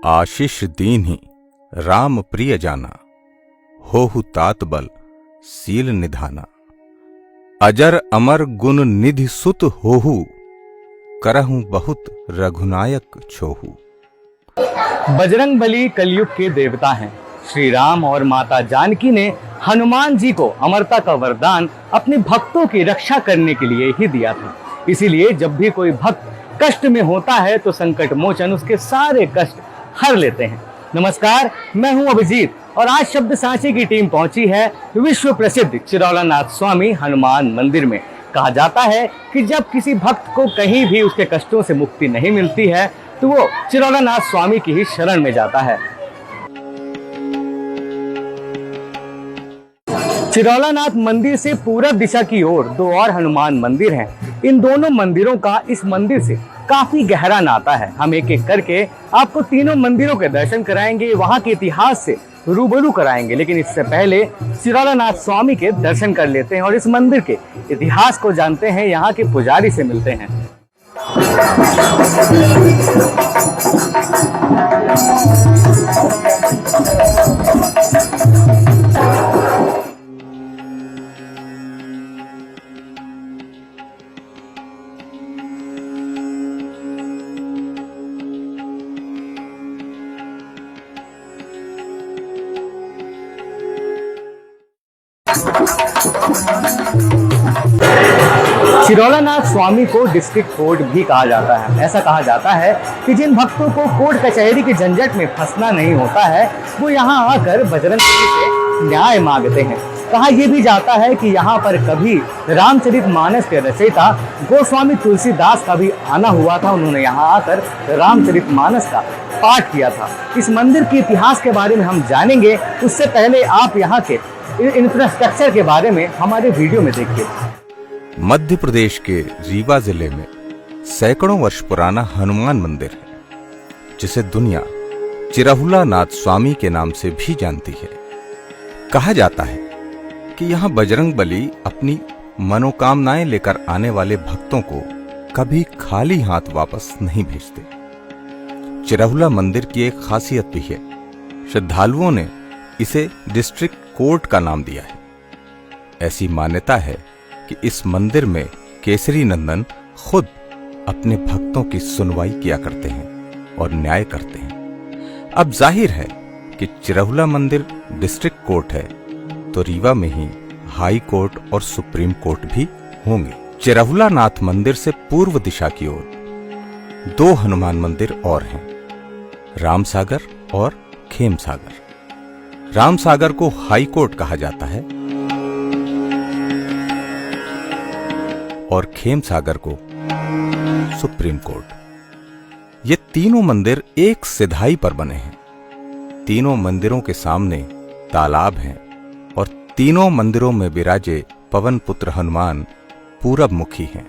आशीष दीन्हि राम प्रिय जाना, होहु तात बल सील निधाना। अजर अमर गुण निधि सुत होहु, करहु बहुत रघुनायक छोहु। बजरंगबली कलयुग के देवता हैं। श्री राम और माता जानकी ने हनुमान जी को अमरता का वरदान अपने भक्तों की रक्षा करने के लिए ही दिया था। इसीलिए जब भी कोई भक्त कष्ट में होता है तो संकट मोचन उसके सारे कष्ट हर लेते हैं। नमस्कार, मैं हूं अभिजीत और आज शब्द सांची की टीम पहुंची है विश्व प्रसिद्ध चिरौलानाथ स्वामी हनुमान मंदिर में। कहा जाता है कि जब किसी भक्त को कहीं भी उसके कष्टों से मुक्ति नहीं मिलती है तो वो चिरौलानाथ स्वामी की ही शरण में जाता है। चिरौलानाथ मंदिर से पूरब दिशा की ओर दो और हनुमान मंदिर हैं। इन दोनों मंदिरों का इस मंदिर से काफी गहरा नाता है। हम एक एक करके आपको तीनों मंदिरों के दर्शन कराएंगे, वहां के इतिहास से रूबरू कराएंगे। लेकिन इससे पहले चिरौलानाथ स्वामी के दर्शन कर लेते हैं और इस मंदिर के इतिहास को जानते हैं, यहाँ के पुजारी से मिलते हैं। चिरौलानाथ स्वामी को डिस्ट्रिक्ट कोर्ट भी कहा जाता है। ऐसा कहा जाता है कि जिन भक्तों को कोर्ट कचहरी के झंझट में फंसना नहीं होता है वो यहाँ आकर बजरंगबली से न्याय मांगते हैं। कहा यह भी जाता है कि यहाँ पर कभी रामचरितमानस के रचयिता गोस्वामी तुलसीदास का भी आना हुआ था। उन्होंने यहाँ आकर रामचरितमानस का पाठ किया था। इस मंदिर के इतिहास के बारे में हम जानेंगे। उससे पहले आप यहाँ के इंफ्रास्ट्रक्चर के बारे में हमारे वीडियो में देखिए। मध्य प्रदेश के रीवा जिले में सैकड़ों वर्ष पुराना हनुमान मंदिर है, जिसे दुनिया चिरौलानाथ स्वामी के नाम से भी जानती है। कहा जाता है कि यहाँ बजरंगबली अपनी मनोकामनाएं लेकर आने वाले भक्तों को कभी खाली हाथ वापस नहीं भेजते। चिरौला मंदिर की एक खासियत भी है, श्रद्धालुओं ने इसे डिस्ट्रिक्ट कोर्ट का नाम दिया है। ऐसी मान्यता है कि इस मंदिर में केसरी नंदन खुद अपने भक्तों की सुनवाई किया करते हैं और न्याय करते हैं। अब जाहिर है कि चिरौला मंदिर डिस्ट्रिक्ट कोर्ट है तो रीवा में ही हाई कोर्ट और सुप्रीम कोर्ट भी होंगे। चिरौलानाथ मंदिर से पूर्व दिशा की ओर दो हनुमान मंदिर और हैं, रामसागर और खेमसागर। रामसागर को हाई कोर्ट कहा जाता है और खेमसागर को सुप्रीम कोर्ट। ये तीनों मंदिर एक सिधाई पर बने हैं। तीनों मंदिरों के सामने तालाब हैं और तीनों मंदिरों में विराजे पवन पुत्र हनुमान पूरब मुखी हैं।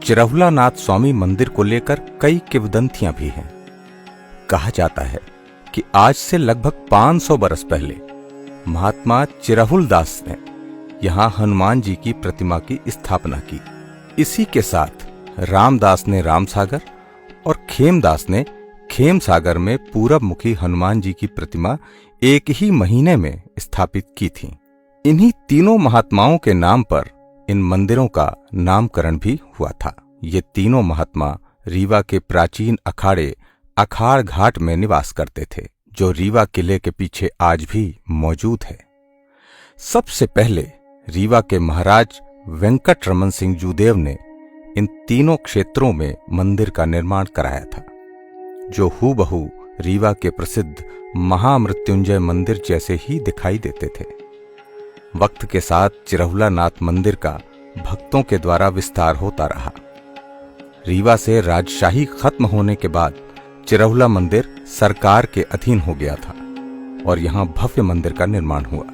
चिरौलानाथ स्वामी मंदिर को लेकर कई किंवदंतियां भी हैं। कहा जाता है कि आज से लगभग 500 बरस पहले महात्मा चिरहुलदास ने यहाँ हनुमान जी की प्रतिमा की स्थापना की। इसी के साथ रामदास ने रामसागर और खेमदास ने खेमसागर में पूरब मुखी हनुमान जी की प्रतिमा एक ही महीने में स्थापित की थी। इन्हीं तीनों महात्माओं के नाम पर इन मंदिरों का नामकरण भी हुआ था। ये तीनों महात्मा रीवा के प्राचीन अखाड़े अखाड़ घाट में निवास करते थे, जो रीवा किले के पीछे आज भी मौजूद है। सबसे पहले रीवा के महाराज वेंकट रमन सिंह जूदेव ने इन तीनों क्षेत्रों में मंदिर का निर्माण कराया था, जो हूबहू रीवा के प्रसिद्ध महामृत्युंजय मंदिर जैसे ही दिखाई देते थे। वक्त के साथ चिरौलानाथ मंदिर का भक्तों के द्वारा विस्तार होता रहा। रीवा से राजशाही खत्म होने के बाद चिरौला मंदिर सरकार के अधीन हो गया था और यहाँ भव्य मंदिर का निर्माण हुआ।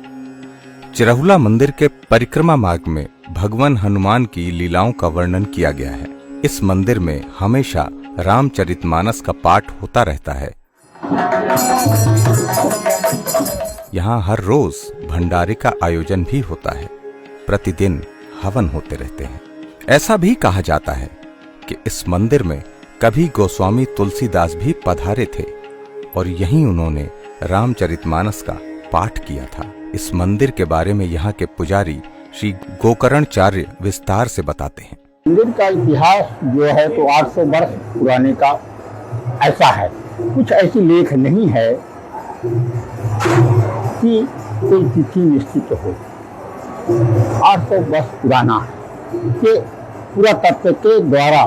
चिरौला मंदिर के परिक्रमा मार्ग में भगवान हनुमान की लीलाओं का वर्णन किया गया है। इस मंदिर में हमेशा रामचरितमानस का पाठ होता रहता है। यहाँ हर रोज भंडारे का आयोजन भी होता है। प्रतिदिन हवन होते रहते हैं। ऐसा भी कहा जाता है कि इस मंदिर में कभी गोस्वामी तुलसीदास भी पधारे थे और यहीं उन्होंने रामचरितमानस का पाठ किया था। इस मंदिर के बारे में यहाँ के पुजारी श्री गोकर्णाचार्य विस्तार से बताते हैं। मंदिर का इतिहास जो है तो 800 वर्ष पुराने का ऐसा है। कुछ ऐसी लेख नहीं है कि कोई तिथि निश्चित हो। 800 वर्ष पुराना के पुरातत्व के द्वारा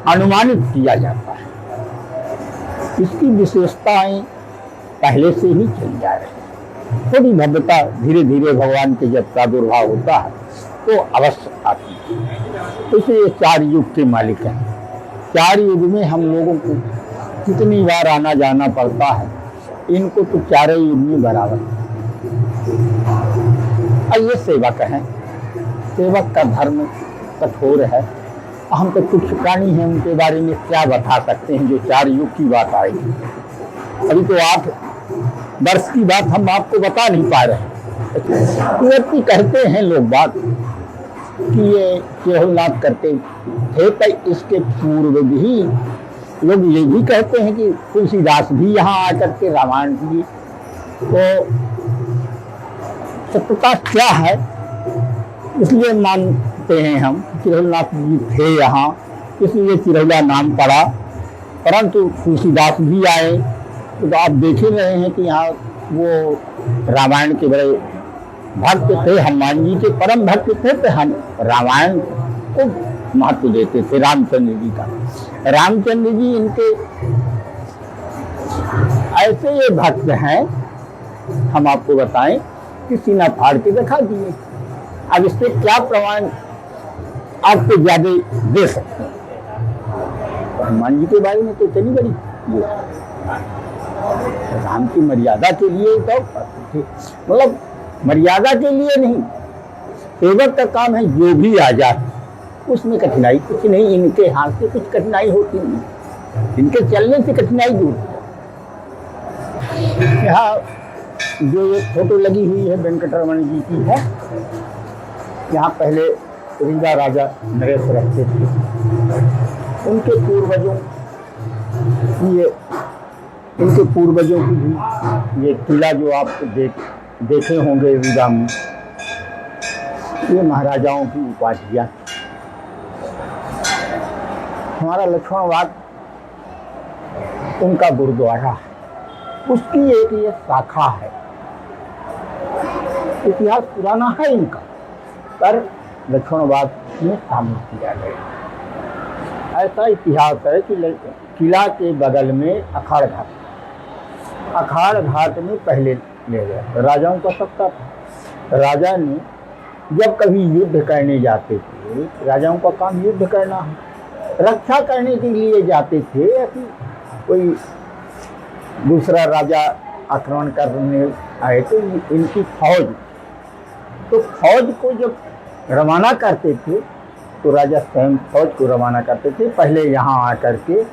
अनुमानित किया जाता है। इसकी विशेषताएं पहले से ही चली जा रही है। थोड़ी भव्यता धीरे धीरे भगवान के जब प्रादुर्भाव होता है तो अवश्य आती है। तो ये 4 युग के मालिक हैं। 4 युग में हम लोगों को कितनी बार आना जाना पड़ता है, इनको तो 4 युग में बराबर। और ये सेवक हैं। सेवक का धर्म कठोर है। हम तो कुछ प्राणी हैं, उनके बारे में क्या बता सकते हैं जो 4 युग की बात आएगी। अभी तो 8 वर्ष की बात हम आपको बता नहीं पा रहे हैं। व्यक्ति कहते हैं लोग बात कि ये केहुलनाथ करते थे, तो इसके पूर्व भी लोग ये भी कहते हैं कि तुलसीदास भी यहाँ आकर के रामायण की। तो सत्यता क्या है, इसलिए मानते हैं हम चिरहुलनाथ जी थे यहाँ, इसलिए चिरहुला नाम पड़ा। परंतु तुलसीदास भी आए तो आप देख ही रहे हैं कि यहाँ वो रामायण के बड़े भक्त थे, हनुमान जी के परम भक्त थे। तो हम रामायण को महत्व देते थे, रामचंद्र जी का। रामचंद्र जी इनके ऐसे ये भक्त हैं, हम आपको बताएं कि सीना फाड़ के दिखा दिए। अब इससे क्या प्रमाण आपको ज्यादा दे सकते हैं? हनुमान जी के बारे में तो इतनी बड़ी राम की मर्यादा के लिए तो मतलब मर्यादा के लिए नहीं, सेवक का काम है। जो भी आ जाए उसमें कठिनाई कुछ नहीं, इनके हाथ से कुछ कठिनाई होती नहीं, इनके चलने से कठिनाई दूर। यहाँ जो ये फोटो लगी हुई है वेंकटरमण जी की है। यहाँ पहले रीवा राजा नरेश रहते थे। उनके पूर्वजों की भी ये किला जो आप देखे होंगे रीवा में, ये महाराजाओं की उपाधियां। हमारा लक्ष्मणवाद उनका गुरुद्वारा है, उसकी एक ये शाखा है। इतिहास पुराना है इनका, पर लक्ष्मणवाद में शामिल किया गया। ऐसा इतिहास है कि किला के बगल में अखाड़ घाट में पहले ले गए। राजाओं का सत्ता था। राजा ने जब कभी युद्ध करने जाते थे, राजाओं का काम युद्ध करना है, रक्षा करने के लिए जाते थे कि कोई दूसरा राजा आक्रमण करने आए तो इनकी फौज को जब रवाना करते थे तो राजा स्वयं फौज को रवाना करते थे, पहले यहाँ आकर के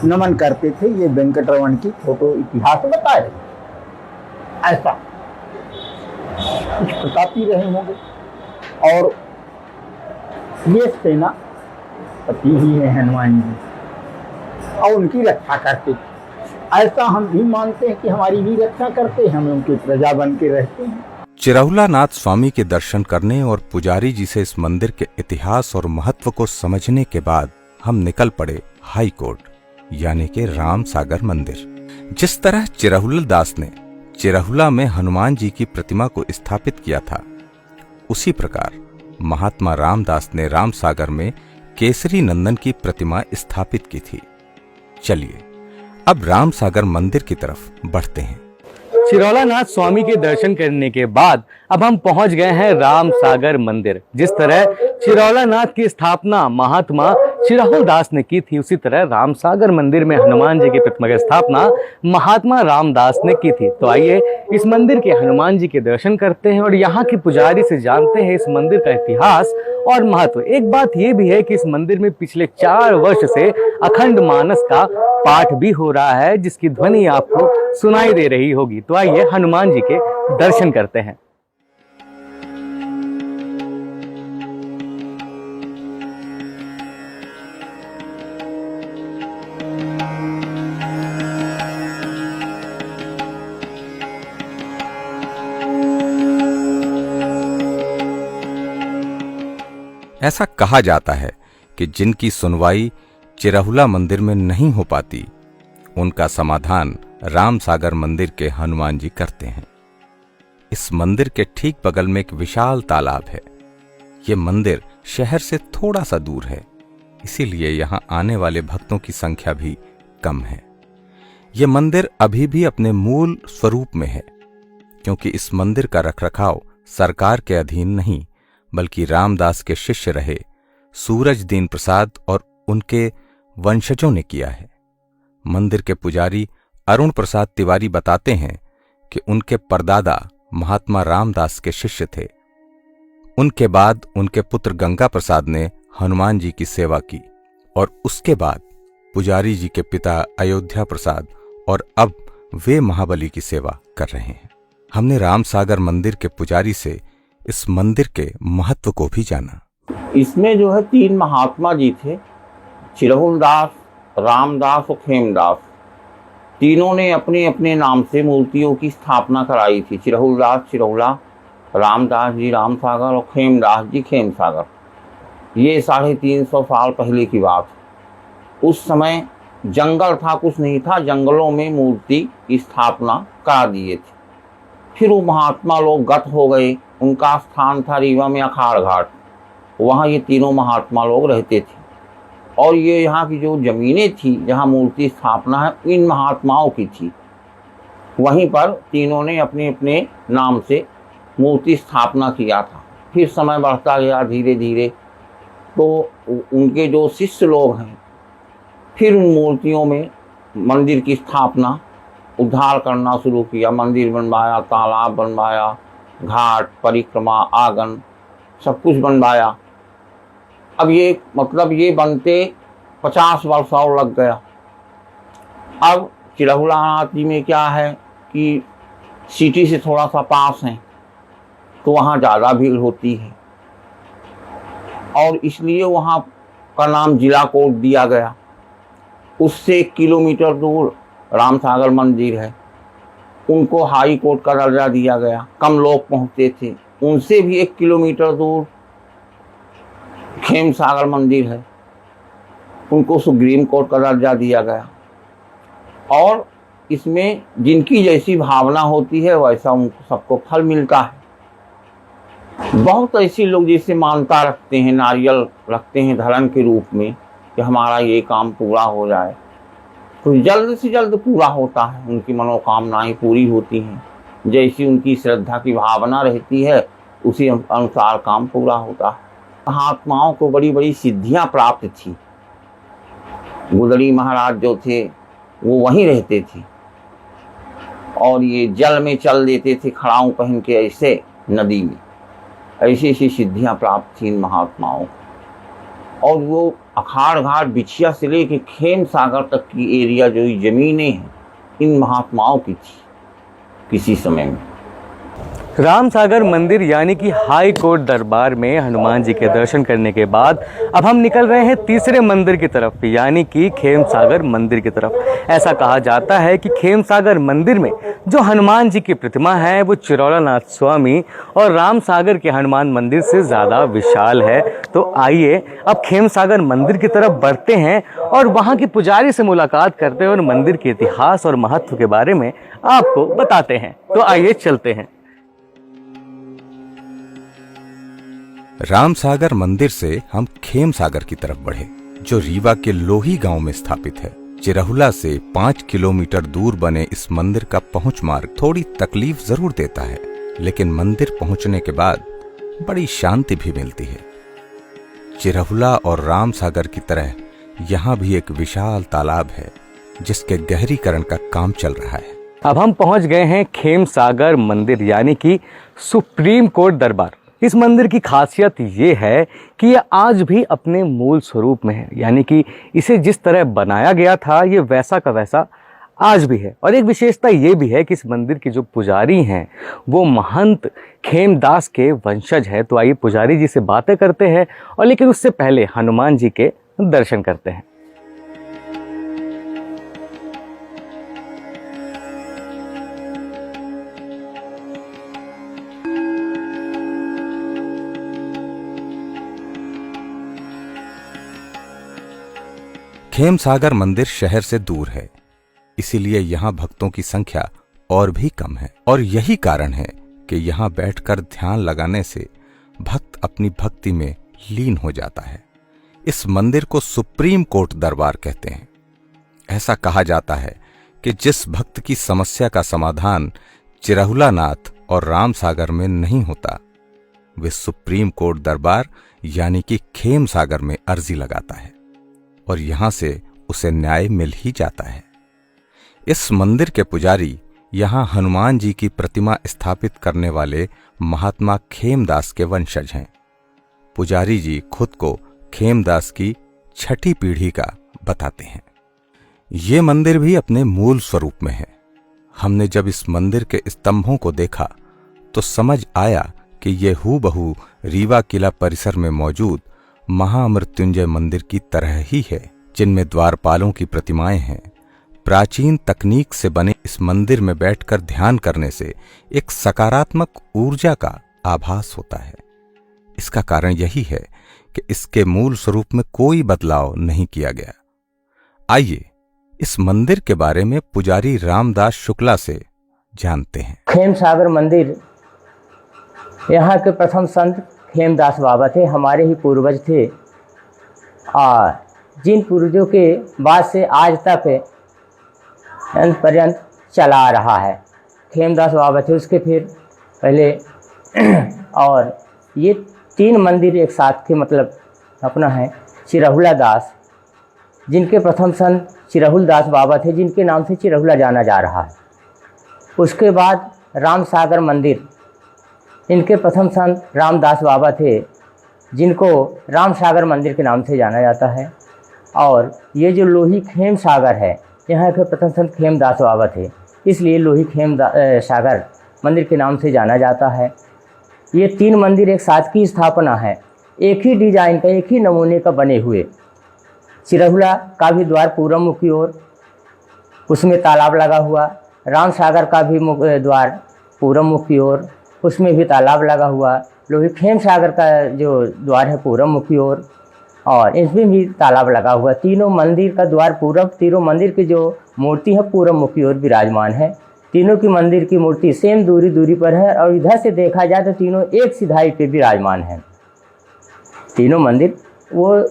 नमन करते थे। ये वेंकटरमण की फोटो इतिहास बताए। ऐसा कुछ प्रतापी रहे होंगे और ये सेना पति ही है हनुमान जी और उनकी रक्षा करते थे। ऐसा हम भी मानते हैं कि हमारी भी रक्षा करते हैं, हम उनकी प्रजा बन के रहते हैं। चिरहुला नाथ स्वामी के दर्शन करने और पुजारी जी से इस मंदिर के इतिहास और महत्व को समझने के बाद हम निकल पड़े हाई कोर्ट यानी कि राम सागर मंदिर। जिस तरह चिरहुला दास ने चिरहुला में हनुमान जी की प्रतिमा को स्थापित किया था, उसी प्रकार महात्मा रामदास ने राम सागर में केसरी नंदन की प्रतिमा स्थापित की थी। चलिए अब राम सागर मंदिर की तरफ बढ़ते हैं। चिरहुला नाथ स्वामी के दर्शन करने के बाद अब हम पहुंच गए हैं राम सागर मंदिर। जिस तरह चिरहुला नाथ की स्थापना महात्मा चिरहुल दास ने की थी, उसी तरह राम सागर मंदिर में हनुमान जी की प्रतिमा की स्थापना महात्मा रामदास ने की थी। तो आइए इस मंदिर के हनुमान जी के दर्शन करते हैं और यहाँ के पुजारी से जानते हैं इस मंदिर का इतिहास और महत्व। एक बात यह भी है कि इस मंदिर में पिछले 4 वर्ष से अखंड मानस का पाठ भी हो रहा है, जिसकी ध्वनि आपको सुनाई दे रही होगी। तो आइए हनुमान जी के दर्शन करते हैं। ऐसा कहा जाता है कि जिनकी सुनवाई चिरहुला मंदिर में नहीं हो पाती, उनका समाधान रामसागर मंदिर के हनुमान जी करते हैं। इस मंदिर के ठीक बगल में एक विशाल तालाब है। ये मंदिर शहर से थोड़ा सा दूर है, इसीलिए यहां आने वाले भक्तों की संख्या भी कम है। ये मंदिर अभी भी अपने मूल स्वरूप में है, क्योंकि इस मंदिर का रखरखाव सरकार के अधीन नहीं, बल्कि रामदास के शिष्य रहे सूरजदीन प्रसाद और उनके वंशजों ने किया है। मंदिर के पुजारी अरुण प्रसाद तिवारी बताते हैं कि उनके परदादा महात्मा रामदास के शिष्य थे। उनके बाद उनके पुत्र गंगा प्रसाद ने हनुमान जी की सेवा की और उसके बाद पुजारी जी के पिता अयोध्या प्रसाद, और अब वे महाबली की सेवा कर रहे हैं। हमने रामसागर मंदिर के पुजारी से इस मंदिर के महत्व को भी जाना। इसमें जो है 3 महात्मा जी थे, चिरहुल दास, रामदास और खेमदास। तीनों ने अपने अपने नाम से मूर्तियों की स्थापना कराई थी। चिरहुल दास चिरहुला, रामदास जी रामसागर और खेमदास जी खेमसागर। ये 350 साल पहले की बात। उस समय जंगल था, कुछ नहीं था, जंगलों में मूर्ति की स्थापना करा दिए थे। फिर वो महात्मा लोग गत हो गए। उनका स्थान था रीवा में अखाड़ घाट, वहाँ ये तीनों महात्मा लोग रहते थे। और ये यहाँ की जो ज़मीनें थी जहाँ मूर्ति स्थापना है, इन महात्माओं की थी। वहीं पर तीनों ने अपने अपने नाम से मूर्ति स्थापना किया था। फिर समय बढ़ता गया धीरे धीरे, तो उनके जो शिष्य लोग हैं फिर उन मूर्तियों में मंदिर की स्थापना, उद्धार करना शुरू किया। मंदिर बनवाया, तालाब बनवाया, घाट, परिक्रमा, आंगन, सब कुछ बनवाया। अब ये मतलब ये बनते 50 वर्ष और लग गया। अब चिरहुला आती में क्या है कि सिटी से थोड़ा सा पास है, तो वहाँ ज़्यादा भीड़ होती है और इसलिए वहाँ का नाम जिला कोट दिया गया। उससे 1 किलोमीटर दूर रामसागर मंदिर है, उनको हाई कोर्ट का दर्जा दिया गया। कम लोग पहुँचते थे। उनसे भी 1 किलोमीटर दूर खेमसागर मंदिर है, उनको सुप्रीम कोर्ट का दर्जा दिया गया। और इसमें जिनकी जैसी भावना होती है वैसा उनको सबको फल मिलता है। बहुत ऐसे लोग जैसे मानता रखते हैं, नारियल रखते हैं धर्म के रूप में कि हमारा ये काम पूरा हो जाए, तो जल्द से जल्द पूरा होता है। उनकी मनोकामनाएं पूरी होती हैं। जैसी उनकी श्रद्धा की भावना रहती है उसी अनुसार काम पूरा होता है। महात्माओं को बड़ी बड़ी सिद्धियां प्राप्त थी। गुदड़ी महाराज जो थे वो वहीं रहते थे और ये जल में चल देते थे खड़ाऊं पहन के, ऐसे नदी में। ऐसी ऐसी सिद्धियां प्राप्त थी इन महात्माओं को। और वो अखाड़ घाट बिछिया से लेके खेम सागर तक की एरिया जो जमीनें हैं इन महात्माओं की थी किसी समय में। रामसागर मंदिर यानी कि हाई कोर्ट दरबार में हनुमान जी के दर्शन करने के बाद अब हम निकल रहे हैं तीसरे मंदिर की तरफ, यानी कि खेमसागर मंदिर की तरफ। ऐसा कहा जाता है कि खेमसागर मंदिर में जो हनुमान जी की प्रतिमा है वो चिरौला नाथ स्वामी और रामसागर के हनुमान मंदिर से ज़्यादा विशाल है। तो आइए अब खेमसागर मंदिर की तरफ बढ़ते हैं और वहाँ के पुजारी से मुलाकात करते हैं और मंदिर के इतिहास और महत्व के बारे में आपको बताते हैं। तो आइए चलते हैं। रामसागर मंदिर से हम खेमसागर की तरफ बढ़े, जो रीवा के लोही गांव में स्थापित है। चिरहुला से 5 किलोमीटर दूर बने इस मंदिर का पहुंच मार्ग थोड़ी तकलीफ जरूर देता है, लेकिन मंदिर पहुंचने के बाद बड़ी शांति भी मिलती है। चिरहुला और रामसागर की तरह यहाँ भी एक विशाल तालाब है जिसके गहरीकरण का काम चल रहा है। अब हम पहुंच गए हैं खेमसागर मंदिर यानी कि सुप्रीम कोर्ट दरबार। इस मंदिर की खासियत ये है कि ये आज भी अपने मूल स्वरूप में है, यानी कि इसे जिस तरह बनाया गया था ये वैसा का वैसा आज भी है। और एक विशेषता ये भी है कि इस मंदिर के जो पुजारी हैं वो महंत खेमदास के वंशज है। तो आइए पुजारी जी से बातें करते हैं, और लेकिन उससे पहले हनुमान जी के दर्शन करते हैं। खेमसागर मंदिर शहर से दूर है, इसीलिए यहाँ भक्तों की संख्या और भी कम है। और यही कारण है कि यहाँ बैठकर ध्यान लगाने से भक्त अपनी भक्ति में लीन हो जाता है। इस मंदिर को सुप्रीम कोर्ट दरबार कहते हैं। ऐसा कहा जाता है कि जिस भक्त की समस्या का समाधान चिरहुला नाथ और रामसागर में नहीं होता, वे सुप्रीम कोर्ट दरबार यानी कि खेमसागर में अर्जी लगाता है और यहां से उसे न्याय मिल ही जाता है। इस मंदिर के पुजारी यहां हनुमान जी की प्रतिमा स्थापित करने वाले महात्मा खेमदास के वंशज हैं। पुजारी जी खुद को खेमदास की छठी पीढ़ी का बताते हैं। ये मंदिर भी अपने मूल स्वरूप में है। हमने जब इस मंदिर के स्तंभों को देखा तो समझ आया कि ये हूबहू रीवा किला परिसर में मौजूद महामृत्युंजय मंदिर की तरह ही है, जिनमें द्वारपालों की प्रतिमाएं हैं। प्राचीन तकनीक से बने इस मंदिर में बैठकर ध्यान करने से एक सकारात्मक ऊर्जा का आभास होता है। इसका कारण यही है कि इसके मूल स्वरूप में कोई बदलाव नहीं किया गया। आइए इस मंदिर के बारे में पुजारी रामदास शुक्ला से जानते हैं। खेमसागर मंदिर यहाँ के प्रथम संत खेमदास बाबा थे, हमारे ही पूर्वज थे। और जिन पूर्वजों के बाद से आज तक अंत पर्यंत चला आ रहा है। खेमदास बाबा थे, उसके फिर पहले और ये 3 मंदिर एक साथ के मतलब अपना है। चिरहुला दास, जिनके प्रथम संत चिरहुल दास बाबा थे, जिनके नाम से चिरहुला जाना जा रहा है। उसके बाद रामसागर मंदिर, इनके प्रथम संत रामदास बाबा थे, जिनको रामसागर मंदिर के नाम से जाना जाता है। और ये जो लोही खेम सागर है, यहाँ के प्रथम संत खेमदास बाबा थे, इसलिए लोही खेम सागर मंदिर के नाम से जाना जाता है। ये 3 मंदिर एक साथ की स्थापना है, एक ही डिजाइन का, एक ही नमूने का बने हुए। चिरहुला का भी द्वार पूर्व मुख की ओर, उसमें तालाब लगा हुआ। रामसागर का भी द्वार पूर्व मुख की ओर, उसमें भी तालाब लगा हुआ। लोही खेम सागर का जो द्वार है पूर्व मुख की ओर, और इसमें भी तालाब लगा हुआ। तीनों मंदिर का द्वार पूर्व, तीनों मंदिर की जो मूर्ति है पूर्व मुख की ओर विराजमान है। तीनों की मंदिर की मूर्ति सेम दूरी पर है, और इधर से देखा जाए तो तीनों एक सिधाई पे विराजमान है। तीनों मंदिर, वो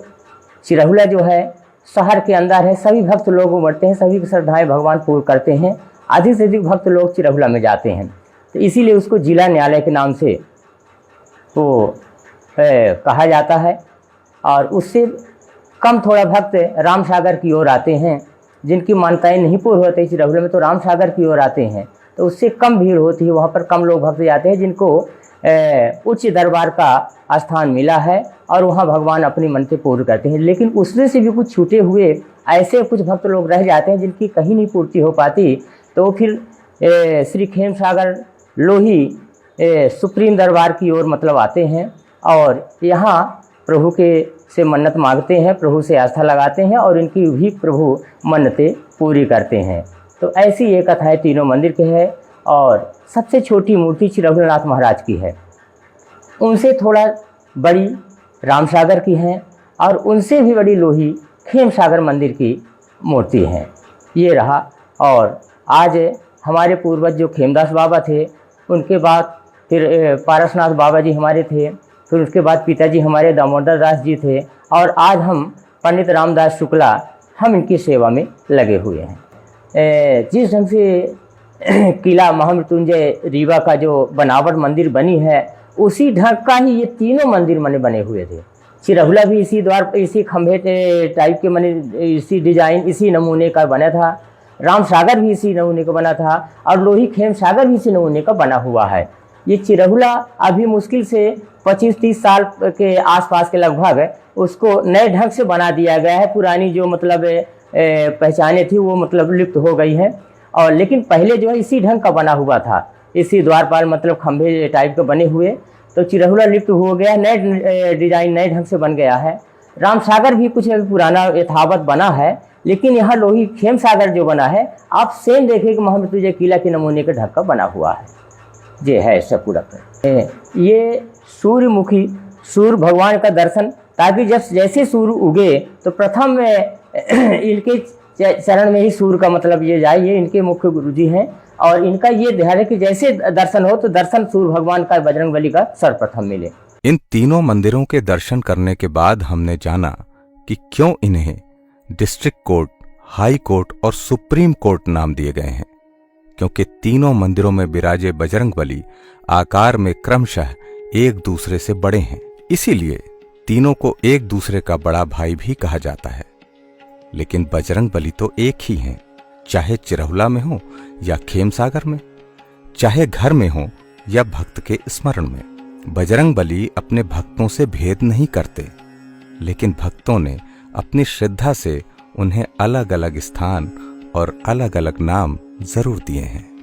चिरहुला जो है शहर के अंदर है, सभी भक्त लोग उमड़ते हैं, सभी की श्रद्धाएं भगवान पूर्ण करते हैं। अधिक से अधिक भक्त लोग चिरहुला में जाते हैं, तो इसीलिए उसको जिला न्यायालय के नाम से वो कहा जाता है। और उससे कम थोड़ा भक्त रामसागर की ओर आते हैं, जिनकी मान्यताएं नहीं पूर्ण होती चिरहुला में, तो रामसागर की ओर आते हैं, तो उससे कम भीड़ होती है। वहाँ पर कम लोग भक्त जाते हैं जिनको उच्च दरबार का स्थान मिला है, और वहाँ भगवान अपनी मन्नतें पूर्ण करते हैं। लेकिन उसमें से भी कुछ छूटे हुए ऐसे कुछ भक्त लोग रह जाते हैं जिनकी कहीं नहीं पूर्ति हो पाती, तो फिर श्री खेमसागर लोही सुप्रीम दरबार की ओर मतलब आते हैं, और यहाँ प्रभु के से मन्नत मांगते हैं, प्रभु से आस्था लगाते हैं, और इनकी भी प्रभु मन्नतें पूरी करते हैं। तो ऐसी ये कथाएं तीनों मंदिर के है। और सबसे छोटी मूर्ति चिरहुलनाथ महाराज की है, उनसे थोड़ा बड़ी रामसागर की है, और उनसे भी बड़ी लोही खेमसागर मंदिर की मूर्ति है। ये रहा। और आज हमारे पूर्वज जो खेमदास बाबा थे, उनके बाद फिर पारसनाथ बाबा जी हमारे थे, फिर उसके बाद पिताजी हमारे दामोदर दास जी थे, और आज हम पंडित रामदास शुक्ला हम इनकी सेवा में लगे हुए हैं। जिस ढंग से किला महामृत्युंजय रीवा का जो बनावट मंदिर बनी है, उसी ढंग का ही ये तीनों मंदिर बने हुए थे। चिरहुला भी इसी द्वार, इसी खंभे टाइप के बने, इसी डिजाइन, इसी नमूने का बना था। रामसागर भी इसी नमूने का बना था, और लोही खेम सागर भी इसी नमूने का बना हुआ है। ये चिरहुला अभी मुश्किल से 25-30 साल के आसपास के लगभग उसको नए ढंग से बना दिया गया है। पुरानी जो मतलब पहचाने थी वो मतलब लुप्त हो गई है, और लेकिन पहले जो है इसी ढंग का बना हुआ था, इसी द्वारपाल मतलब खंभे टाइप के बने हुए। तो चिरहुला लुप्त हो गया, नए डिजाइन नए ढंग से बन गया है। रामसागर भी कुछ पुराना यथावत बना है, लेकिन यहाँ लोही खेम सागर जो बना है, आप सेम देखिए कि महामृत्युंजय किला के नमूने के ढंग का बना हुआ है। ये है ऐसा पूरा ये सूर्यमुखी सूर्य भगवान का दर्शन, ताकि जब जैसे सूर्य उगे तो प्रथम इनके चरण में ही सूर्य का मतलब ये जाए, ये इनके मुख्य गुरुजी हैं। और इनका ये ध्यान है कि जैसे दर्शन हो तो दर्शन सूर्य भगवान का, बजरंगबली का सर्वप्रथम मिले। इन तीनों मंदिरों के दर्शन करने के बाद हमने जाना कि क्यों इन्हें डिस्ट्रिक्ट कोर्ट, हाई कोर्ट और सुप्रीम कोर्ट नाम दिए गए हैं। क्योंकि तीनों मंदिरों में विराजे बजरंगबली आकार में क्रमशः एक दूसरे से बड़े हैं, इसीलिए तीनों को एक दूसरे का बड़ा भाई भी कहा जाता है। लेकिन बजरंगबली तो एक ही हैं, चाहे चिरहुला में हो या खेमसागर में, चाहे घर में हो या भक्त के स्मरण में। बजरंगबली अपने भक्तों से भेद नहीं करते, लेकिन भक्तों ने अपनी श्रद्धा से उन्हें अलग अलग स्थान और अलग अलग नाम जरूर दिए हैं।